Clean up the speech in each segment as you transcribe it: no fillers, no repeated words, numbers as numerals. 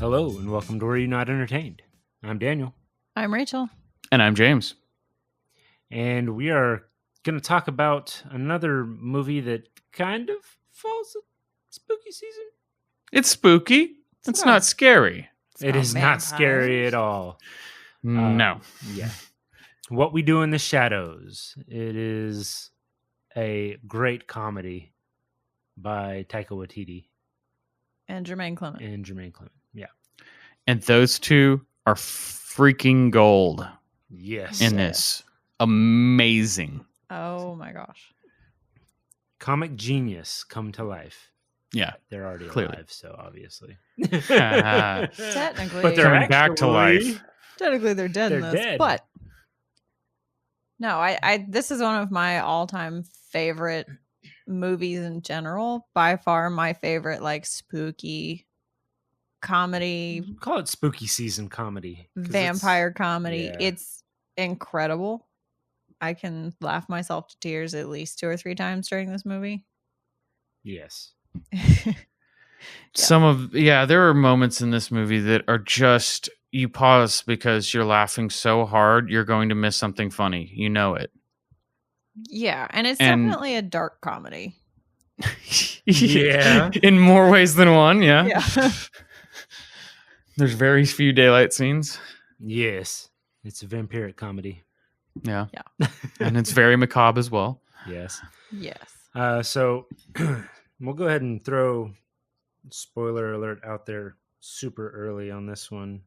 Hello, and welcome to Were You Not Entertained? I'm Daniel. I'm Rachel. And I'm James. And we are going to talk about another movie that kind of falls at spooky season. It's spooky. It's not scary. It is not scary at all. No. Yeah. What We Do in the Shadows. It is a great comedy by Taika Waititi. And Jemaine Clement. Yeah. And those two are freaking gold. Yes. In this. Amazing. Oh my gosh. Comic genius come to life. Yeah. They're already clearly alive, so obviously. Technically. But they're coming back to life. Technically they're dead in They're this. dead. But no, I this is one of my all-time favorite movies in general. By far my favorite, like, spooky comedy. Call it spooky season comedy. Vampire comedy. Yeah. It's incredible. I can laugh myself to tears at least 2 or 3 times during this movie. Yes. There are moments in this movie that are just, you pause because you're laughing so hard, you're going to miss something funny. You know it. Yeah, and it's definitely a dark comedy. Yeah. In more ways than one, yeah. Yeah. There's very few daylight scenes. Yes. It's a vampiric comedy. Yeah. Yeah. And it's very macabre as well. Yes. Yes. So we'll go ahead and throw spoiler alert out there super early on this one.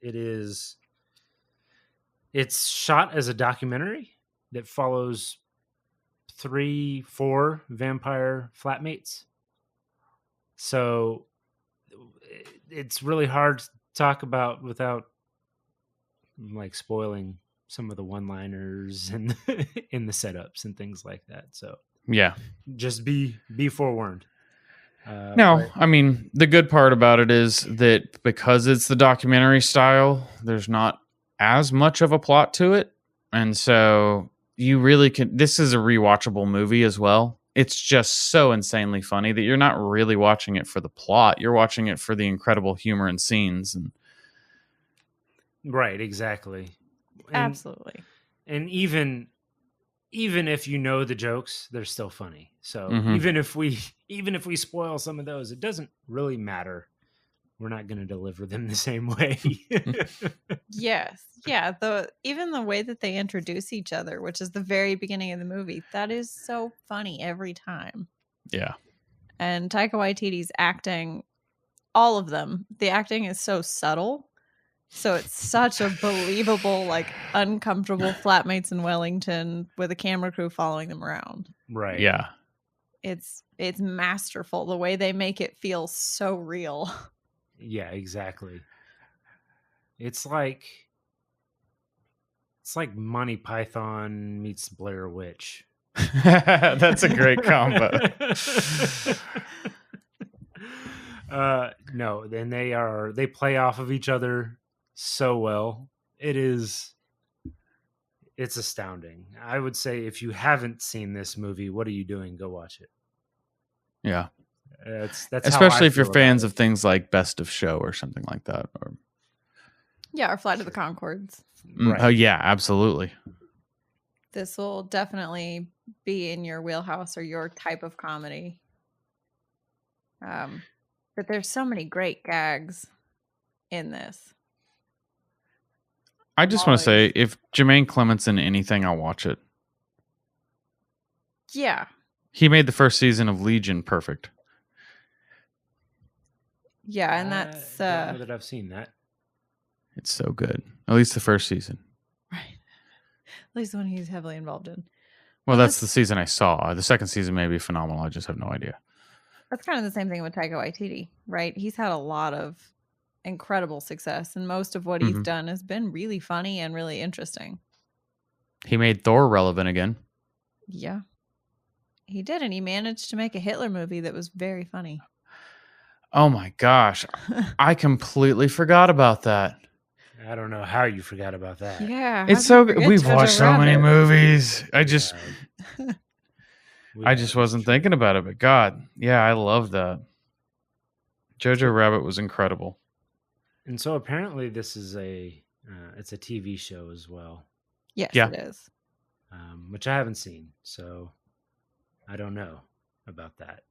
It's shot as a documentary that follows 3-4 vampire flatmates. So it's really hard to talk about without, like, spoiling some of the one-liners and in the setups and things like that. So Yeah. just be forewarned. I mean, the good part about it is that because it's the documentary style, there's not as much of a plot to it. And so you really can, this is a rewatchable movie as well. It's just so insanely funny that you're not really watching it for the plot. You're watching it for the incredible humor and scenes. And right, exactly. Absolutely. And even if you know the jokes, they're still funny. So Mhm. even if we spoil some of those, it doesn't really matter. We're not going to deliver them the same way. Yes. Yeah. Even the way that they introduce each other, which is the very beginning of the movie, that is so funny every time. yeah. And Taika Waititi's acting, all of them, the acting is so subtle. So it's such a believable, like, uncomfortable flatmates in Wellington with a camera crew following them around. Right. Yeah. It's masterful the way they make it feel so real. Yeah, exactly. It's like Monty Python meets Blair Witch. That's a great combo. No, then they play off of each other so well. It's astounding. I would say if you haven't seen this movie, what are you doing? Go watch it. Yeah. That's especially if you're fans of things like Best of Show or something like that. Or Yeah, or Flight of the Conchords. Right. Oh yeah, absolutely. This will definitely be in your wheelhouse or your type of comedy. But there's so many great gags in this. I just want to say, if Jemaine Clement's in anything, I'll watch it. Yeah. He made the first season of Legion perfect. Yeah, and that's I don't know that I've seen that. It's so good. At least the first season. right. At least the one he's heavily involved in. Well, that's the season I saw. The second season may be phenomenal. I just have no idea. That's kind of the same thing with Taika Waititi, right? He's had a lot of incredible success, and most of what he's done has been really funny and really interesting. He made Thor relevant again. Yeah. He did, and he managed to make a Hitler movie that was very funny. Oh my gosh. I completely forgot about that. I don't know how you forgot about that. Yeah. It's so good. We've watched so many movies. I just wasn't thinking about it, but God, yeah, I love that. Jojo Rabbit was incredible. And so apparently this is it's a TV show as well, Yes, Yeah. it is. which I haven't seen. So I don't know about that.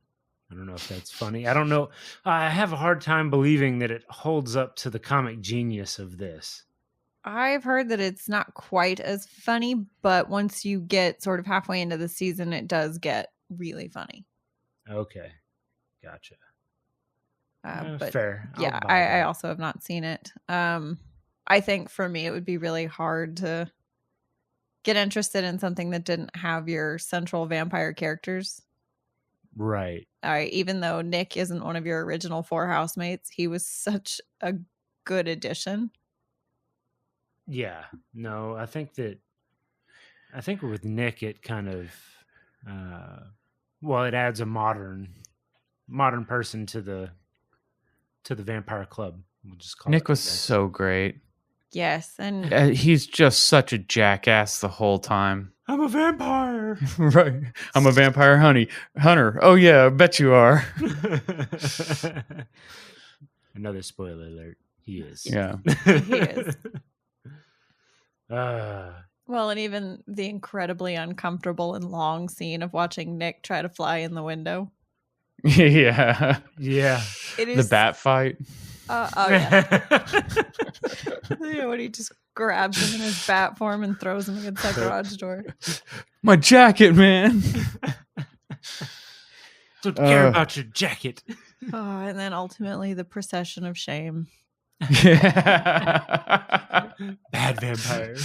I don't know if that's funny. I don't know. I have a hard time believing that it holds up to the comic genius of this. I've heard that it's not quite as funny, but once you get sort of halfway into the season, it does get really funny. Okay. Gotcha. But fair. I'll yeah, buy I that. also have not seen it. I think for me, it would be really hard to get interested in something that didn't have your central vampire characters. Right. Even though Nick isn't one of your original 4 housemates, he was such a good addition. Yeah. No, I think with Nick it kind of it adds a modern person to the vampire club. We'll just call Nick it was that. so great. Yes, and He's just such a jackass the whole time. I'm a vampire. Right. I'm a vampire hunter. Oh yeah, I bet you are. Another spoiler alert. He is. Yeah. he is. Uh, Well, and even the incredibly uncomfortable and long scene of watching Nick try to fly in the window. Yeah. yeah. It The is bat fight. Oh yeah. Yeah, when he just grabs him in his bat form and throws him against that garage door. My jacket, man. Don't care about your jacket. Oh, and then ultimately the procession of shame. Yeah. Bad vampire.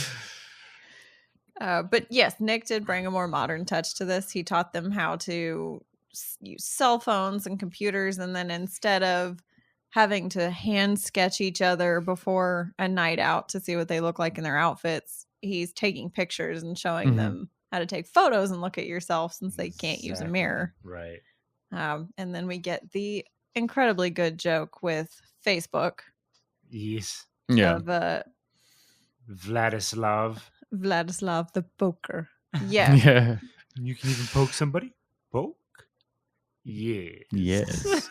But yes, Nick did bring a more modern touch to this. He taught them how to use cell phones and computers, and then instead of having to hand sketch each other before a night out to see what they look like in their outfits, he's taking pictures and showing them how to take photos and look at yourself since they can't use a mirror. Right. And then we get the incredibly good joke with Facebook Yes. Yeah. of Vladislav. the poker. Yeah. Yeah. You can even poke somebody? Poke? Yeah. Yes.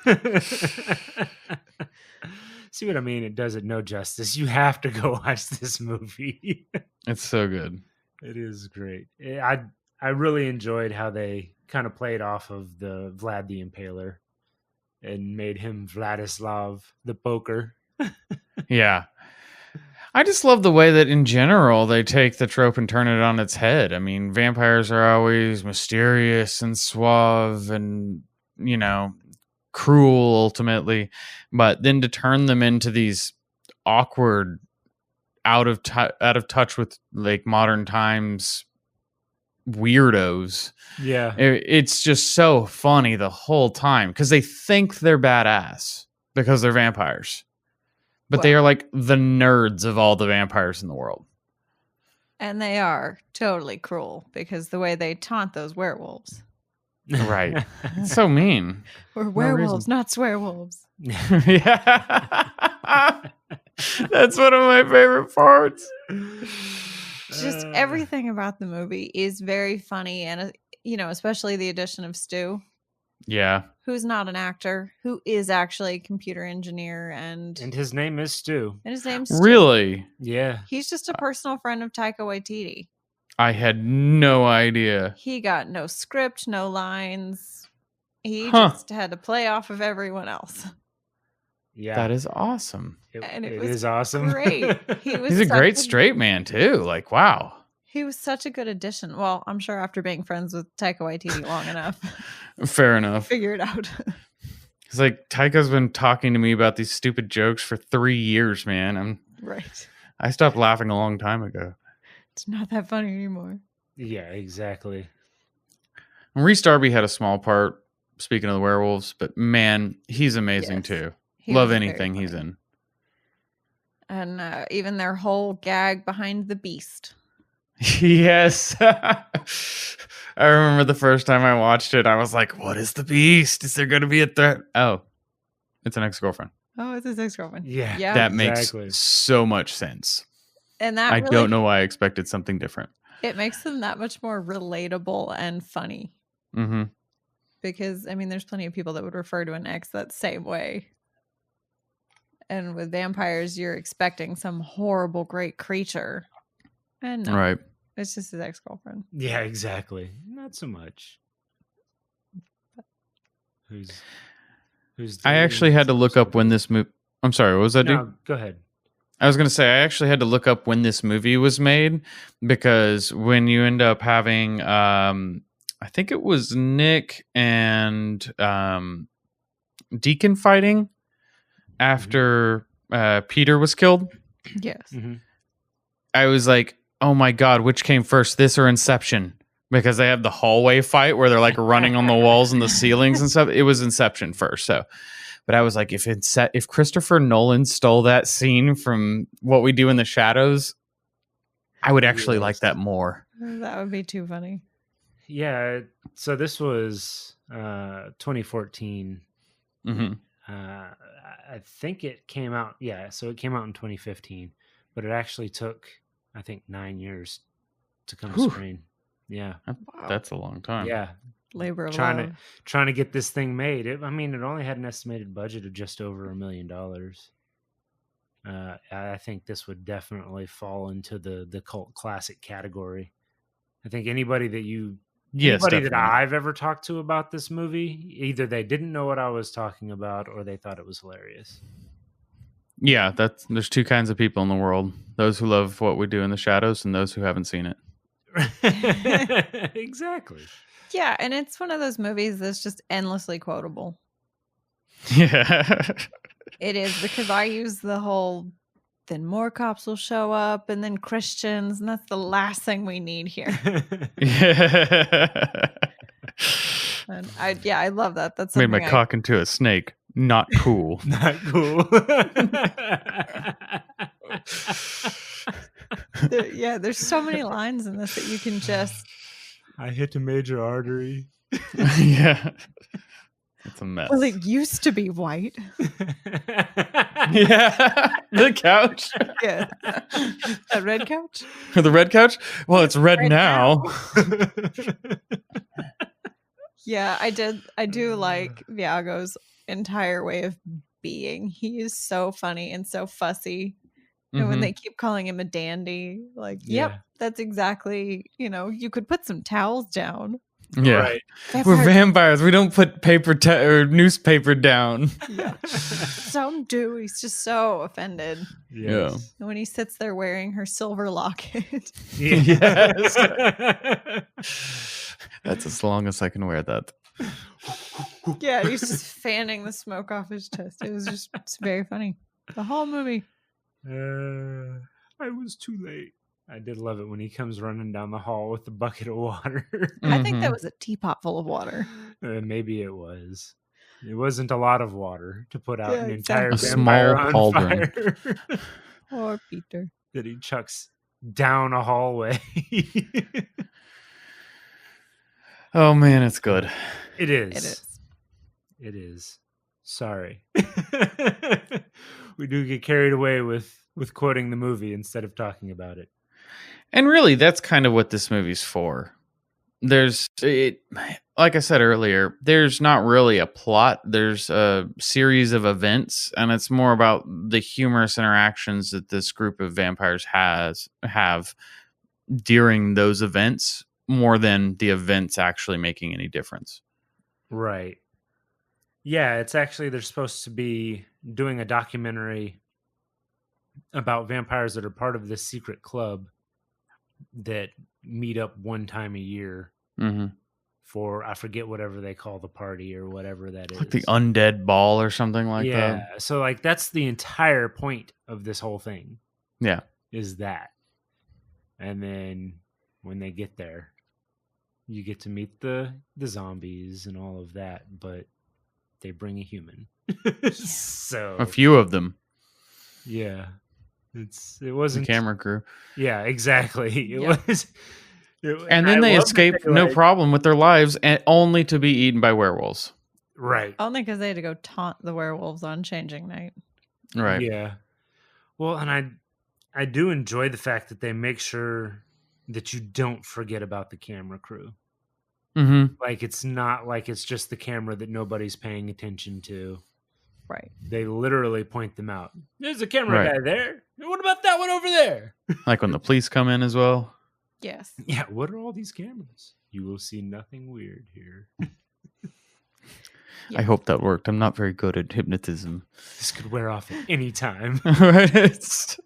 See what I mean? It does it no justice. You have to go watch this movie. It's so good. It is great. I really enjoyed how they kind of played off of the Vlad the Impaler and made him Vladislav the Poker. Yeah. I just love the way that in general they take the trope and turn it on its head. I mean, vampires are always mysterious and suave and, cruel ultimately, but then to turn them into these awkward, out of touch with like modern times weirdos. Yeah. It's just so funny the whole time because they think they're badass because they're vampires. But they are like the nerds of all the vampires in the world. And they are totally cruel because the way they taunt those werewolves. Right. It's so mean. We're werewolves, not swearwolves. Yeah. That's one of my favorite parts. Just everything about the movie is very funny. And, especially the addition of Stu. Yeah. Who's not an actor, who is actually a computer engineer. And his name is Stu. And his name's Stu. Really? Yeah. He's just a personal friend of Taika Waititi. I had no idea. He got no script, no lines. He just had to play off of everyone else. Yeah. That is awesome. It is awesome. Great. He's a great straight man too. Like, wow. He was such a good addition. Well, I'm sure after being friends with Taika Waititi long enough. Fair enough. Figure it out. It's like Taika's been talking to me about these stupid jokes for 3 years, man. Right. I stopped laughing a long time ago. It's not that funny anymore. Yeah, exactly. Reese Darby had a small part, speaking of the werewolves, but man, he's amazing too. Love anything he's in. And even their whole gag behind the beast. Yes. I remember the first time I watched it, I was like, what is the beast? Is there going to be a threat? Oh, it's an ex-girlfriend. Oh, it's his ex-girlfriend. Yeah. That exactly. makes so much sense. And that I don't know why I expected something different. It makes them that much more relatable and funny. Mm-hmm. Because, there's plenty of people that would refer to an ex that same way. And with vampires, you're expecting some horrible, great creature. And no, Right. it's just his ex-girlfriend. Yeah, exactly. Not so much. Who's I actually had to look up when this movie. I'm sorry, what was that, dude? No, go ahead. I was going to say, I actually had to look up when this movie was made because when you end up having, I think it was Nick and Deacon fighting after Peter was killed. Yes. Mm-hmm. I was like, oh my God, which came first, this or Inception? Because they have the hallway fight where they're like running on the walls and the ceilings and stuff. It was Inception first. So, but I was like, if Christopher Nolan stole that scene from What We Do in the Shadows, I would actually like that more. That would be too funny. Yeah. So this was 2014. Mm-hmm. I think it came out. Yeah. So it came out in 2015, but it actually took, I think, 9 years to come to screen. Yeah. That's a long time. Yeah. Labor of trying love. to get this thing made. It only had an estimated budget of just over $1 million. I think this would definitely fall into the cult classic category. I think anybody that I've ever talked to about this movie, either they didn't know what I was talking about or they thought it was hilarious. Yeah, there's two kinds of people in the world: those who love What We Do in the Shadows and those who haven't seen it. Exactly. Yeah, and it's one of those movies that's just endlessly quotable. Yeah. It is, because I use the whole, then more cops will show up and then Christians, and that's the last thing we need here. Yeah. And I love that. That's Made my something cock into a snake. Not cool. Not cool. There's so many lines in this that you can just. I hit a major artery. Yeah. It's a mess. Well, it used to be white. Yeah. The couch. Yeah. That red couch? The red couch? Well, it's red now. Yeah, I do like Viago's entire way of being. He is so funny and so fussy. And when they keep calling him a dandy, like, yep, that's exactly, you could put some towels down. Yeah. Right. We're vampires. We don't put paper or newspaper down. Yeah. Some do. He's just so offended. Yes. Yeah. And when he sits there wearing her silver locket. Yes. That's as long as I can wear that. Yeah, he's just fanning the smoke off his chest. It's very funny. The whole movie. I was too late. I did love it when he comes running down the hall with the bucket of water. I think that was a teapot full of water. Maybe it was. It wasn't a lot of water to put out an entire a vampire small on cauldron. fire. Poor Peter. That he chucks down a hallway. Oh man, it's good. It is. It is. It is. Sorry. We do get carried away with quoting the movie instead of talking about it. And really, that's kind of what this movie's for. Like I said earlier, there's not really a plot. There's a series of events, and it's more about the humorous interactions that this group of vampires have during those events, more than the events actually making any difference. Right. Yeah, it's actually, they're supposed to be doing a documentary about vampires that are part of this secret club that meet up one time a year for, I forget whatever they call the party or whatever that is. Like the undead ball or something like that. Yeah. So like that's the entire point of this whole thing. Yeah. Is that. And then when they get there, you get to meet the zombies and all of that, but they bring a human. So a few of them. Yeah. It wasn't the camera crew. Yeah, exactly. It was. And then they escape no problem with their lives, and only to be eaten by werewolves. Right. Only because they had to go taunt the werewolves on changing night. Right. Yeah. Well, and I do enjoy the fact that they make sure that you don't forget about the camera crew. Mm-hmm. Like, it's not like it's just the camera that nobody's paying attention to. Right. They literally point them out. There's a camera Right. guy there. What about that one over there? Like when the police come in as well. Yes. Yeah, what are all these cameras? You will see nothing weird here. I hope that worked. I'm not very good at hypnotism. This could wear off at any time. Right? It's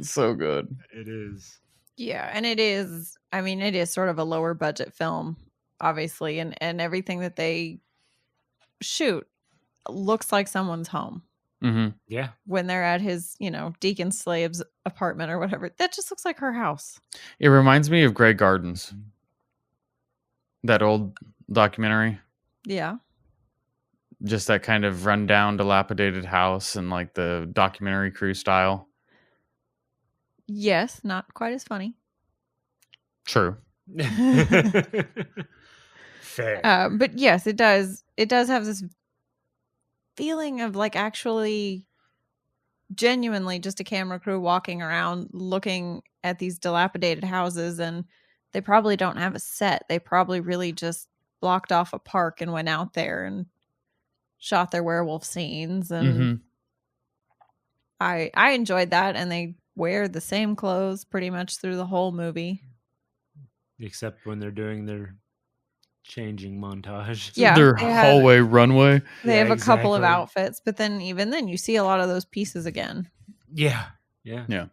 so good. It is. Yeah, and it is. I mean, it is sort of a lower budget film, obviously, and everything that they shoot looks like someone's home. Mm-hmm. Yeah. When they're at his, Deacon Slave's apartment or whatever, that just looks like her house. It reminds me of Grey Gardens. That old documentary. Yeah. Just that kind of rundown, dilapidated house and like the documentary crew style. Yes, not quite as funny. True. Fair. But yes, it does. It does have this feeling of like actually genuinely just a camera crew walking around looking at these dilapidated houses, and they probably don't have a set. They probably really just blocked off a park and went out there and shot their werewolf scenes. And Mm-hmm. I enjoyed that, and they wear the same clothes pretty much through the whole movie. Except when they're doing their changing montage. Yeah, Their they have- hallway runway. They Yeah, have a couple of exactly. outfits, but then even then you see a lot of those pieces again. Yeah. Yeah.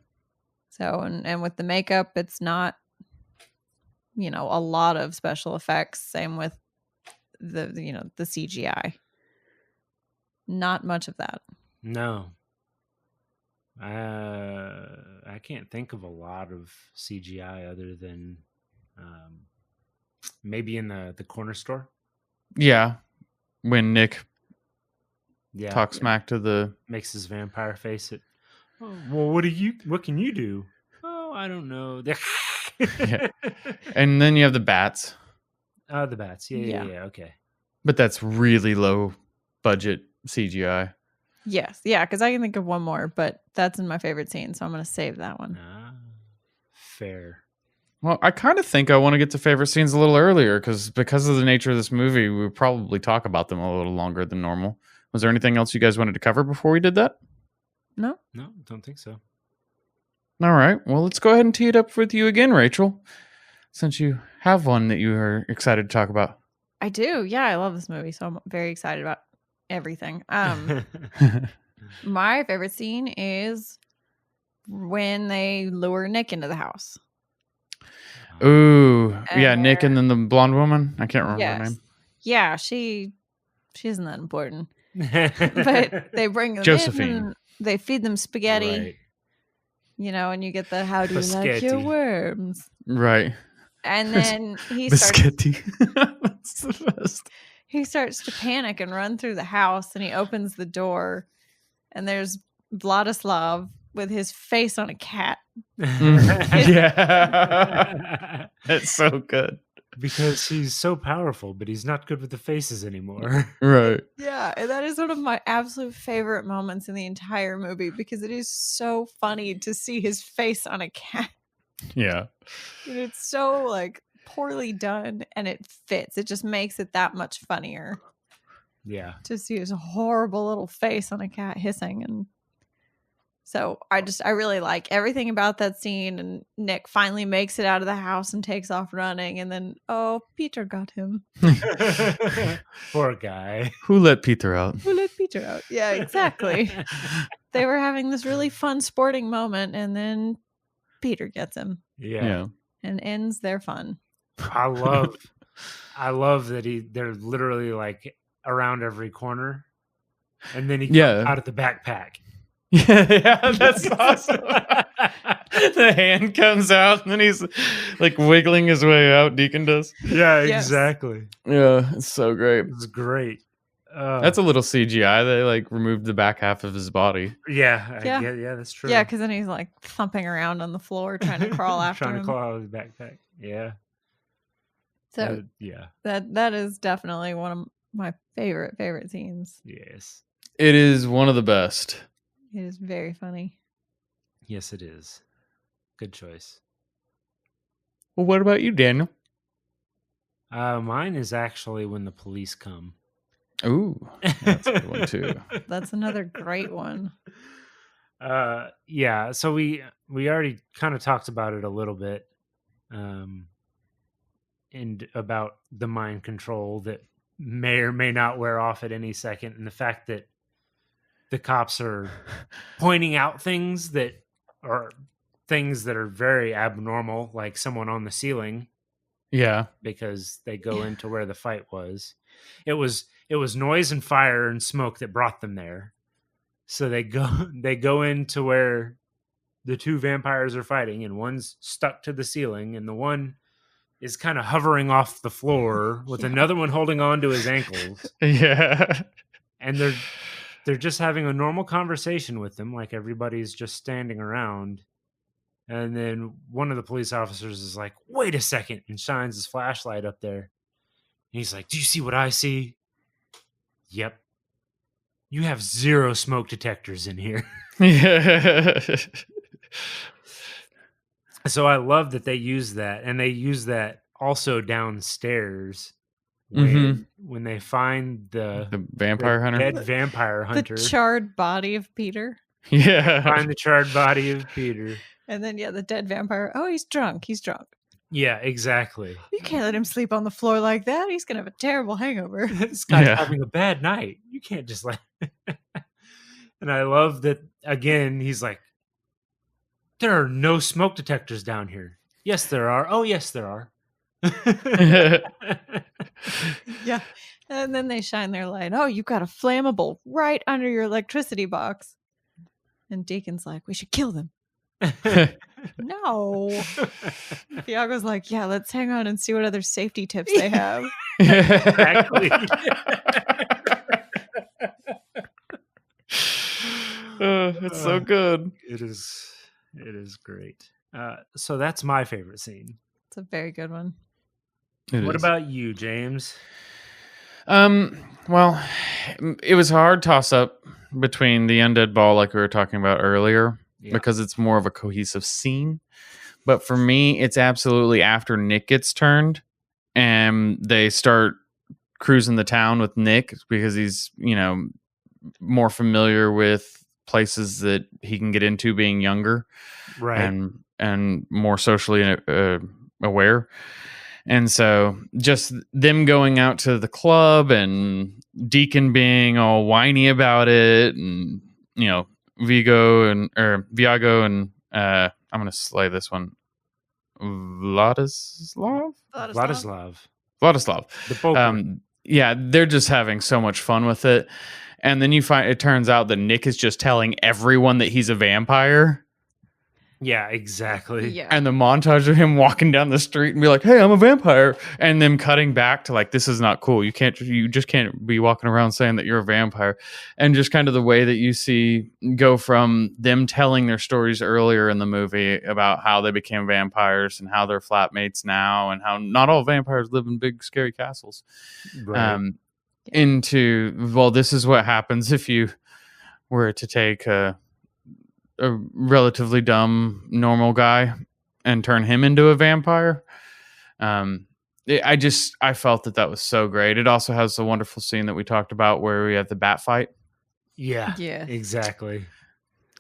So and with the makeup, it's not, a lot of special effects. Same with the CGI. Not much of that. No. I can't think of a lot of CGI other than maybe in the corner store. Yeah. When Nick Yeah. talks smack to the... Makes his vampire face it. Oh, well, what can you do? Oh, I don't know. Yeah. And then you have the bats. Oh, the bats. Yeah. Yeah. Okay. But that's really low budget CGI. Yes. Yeah, because I can think of one more, but that's in my favorite scene, so I'm going to save that one. Ah, fair. Well, I kind of think I want to get to favorite scenes a little earlier because of the nature of this movie, we would probably talk about them a little longer than normal. Was there anything else you guys wanted to cover before we did that? No? No, don't think so. All right. Well, let's go ahead and tee it up with you again, Rachel, since you have one that you are excited to talk about. I do. Yeah, I love this movie, so I'm very excited about everything. My favorite scene is when they lure Nick into the house. Ooh. Yeah, And Nick and then the blonde woman. I can't remember her Yes. name. Yeah, she isn't that important. But they bring them Josephine. in and they feed them spaghetti, Right. And you get the how do you like your Biscotti. worms? Right. And then he starts Biscotti. That's the best. he starts to panic and run through the house, and he opens the door, and there's Vladislav with his face on a cat. Yeah. That's so good. Because he's so powerful, but he's not good with the faces anymore. Right. Yeah, and that is one of my absolute favorite moments in the entire movie because it is so funny to see his face on a cat. Yeah. And it's so like poorly done, and it fits. It just makes it that much funnier Yeah. to see his horrible little face on a cat hissing. And so I really like everything about that scene. And Nick finally makes it out of the house and takes off running, and then Peter got him. Poor guy. Who let Peter out? Who let Peter out? Yeah, exactly. They were having this really fun sporting moment, and then Peter gets him Yeah. and ends their fun. I love that they're literally like around every corner, and then he comes out of the backpack. Yeah, that's awesome. The hand comes out and then he's like wiggling his way out. Deacon does. Yeah, Yes. exactly. Yeah, it's so great. It's great. That's a little CGI. They like removed the back half of his body. yeah, Yeah. yeah, that's true. Yeah, because then he's like thumping around on the floor trying to crawl after trying him. to crawl out of his backpack. Yeah. So yeah. that is definitely one of my favorite scenes. Yes. It is one of the best. It is very funny. Yes, it is. Good choice. Well, what about you, Daniel? Mine is actually when the police come. Ooh, that's a good one too. That's another great one. Yeah, so we already kind of talked about it a little bit, and about the mind control that may or may not wear off at any second, and the fact that the cops are pointing out things that are very abnormal, like someone on the ceiling, Yeah. because they go into where the fight was. It was noise and fire and smoke that brought them there. So they go into where the two vampires are fighting, and one's stuck to the ceiling, and the one is kind of hovering off the floor with another one holding on to his ankles. Yeah. And they're just having a normal conversation with them, like everybody's just standing around. And then one of the police officers is like, "Wait a second," and shines his flashlight up there. And he's like, "Do you see what I see?" "Yep. You have 0 smoke detectors in here." Yeah. So I love that they use that, and they use that also downstairs when they find the vampire hunter. dead vampire hunter. The charred body of Peter. Yeah. Find the charred body of Peter. And then, the dead vampire. Oh, he's drunk. He's drunk. Yeah, exactly. You can't let him sleep on the floor like that. He's going to have a terrible hangover. This guy's having a bad night. You can't just let... And I love that, again, he's like, "There are no smoke detectors down here." "Yes, there are." "Oh, yes, there are." Yeah. And then they shine their light. "Oh, you've got a flammable right under your electricity box." And Deacon's like, "We should kill them." No. Thiago's like, "Yeah, let's hang on and see what other safety tips they have." Exactly. It's so good. It is great. So that's my favorite scene. It's a very good one. What about you, James? Well, it was a hard toss up between the undead ball, like we were talking about earlier, because it's more of a cohesive scene. But for me, it's absolutely after Nick gets turned and they start cruising the town with Nick, because he's, more familiar with places that he can get into being younger, right, and more socially aware. And so just them going out to the club and Deacon being all whiny about it, and Viago and I'm going to slay this one, Vladislav. The yeah, they're just having so much fun with it. And then it turns out that Nick is just telling everyone that he's a vampire. Yeah, exactly. Yeah. And the montage of him walking down the street and be like, "Hey, I'm a vampire," and them cutting back to like, "This is not cool. You just can't be walking around saying that you're a vampire." And just kind of the way that you see go from them telling their stories earlier in the movie about how they became vampires and how they're flatmates now, and how not all vampires live in big scary castles. Right. Into, well, this is what happens if you were to take a relatively dumb normal guy and turn him into a vampire. I felt that was so great. It also has a wonderful scene that we talked about where we have the bat fight. Yeah, exactly.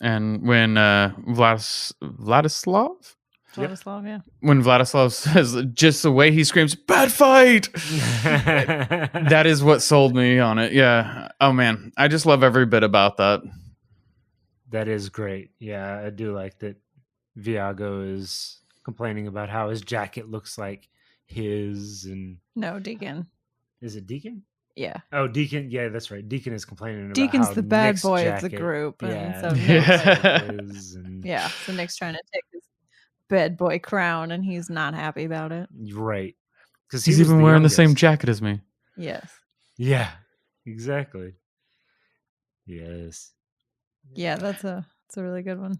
And when Vladislav, yeah. When Vladislav says, just the way he screams, "Bad fight!" that is what sold me on it. Yeah. Oh man, I just love every bit about that. That is great. Yeah, I do like that Viago is complaining about how his jacket looks like his, and no, Deacon. Is it Deacon? Yeah. Oh, Deacon. Yeah, that's right. Deacon is complaining about Deacon's how the bad Nick's boy jacket, of the group. Yeah. And so so Nick's trying to take his bad boy crown, and he's not happy about it. Right. Because he's even wearing the same jacket as me. Yes. Yeah, exactly. Yes. Yeah, that's a really good one.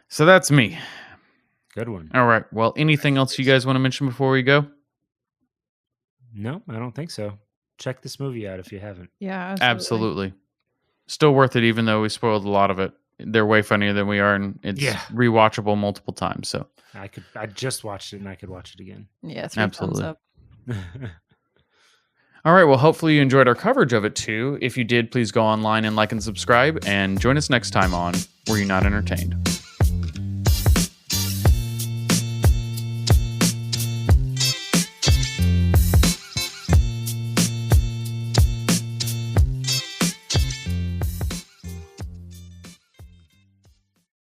So that's me. Good one. All right. Well, anything else you guys want to mention before we go? No, I don't think so. Check this movie out if you haven't. Yeah, absolutely. Still worth it, even though we spoiled a lot of it. They're way funnier than we are, and it's rewatchable multiple times. So I just watched it, and I could watch it again. Yeah, absolutely. Thumbs up. All right, well, hopefully you enjoyed our coverage of it too. If you did, please go online and like and subscribe, and join us next time on Were You Not Entertained?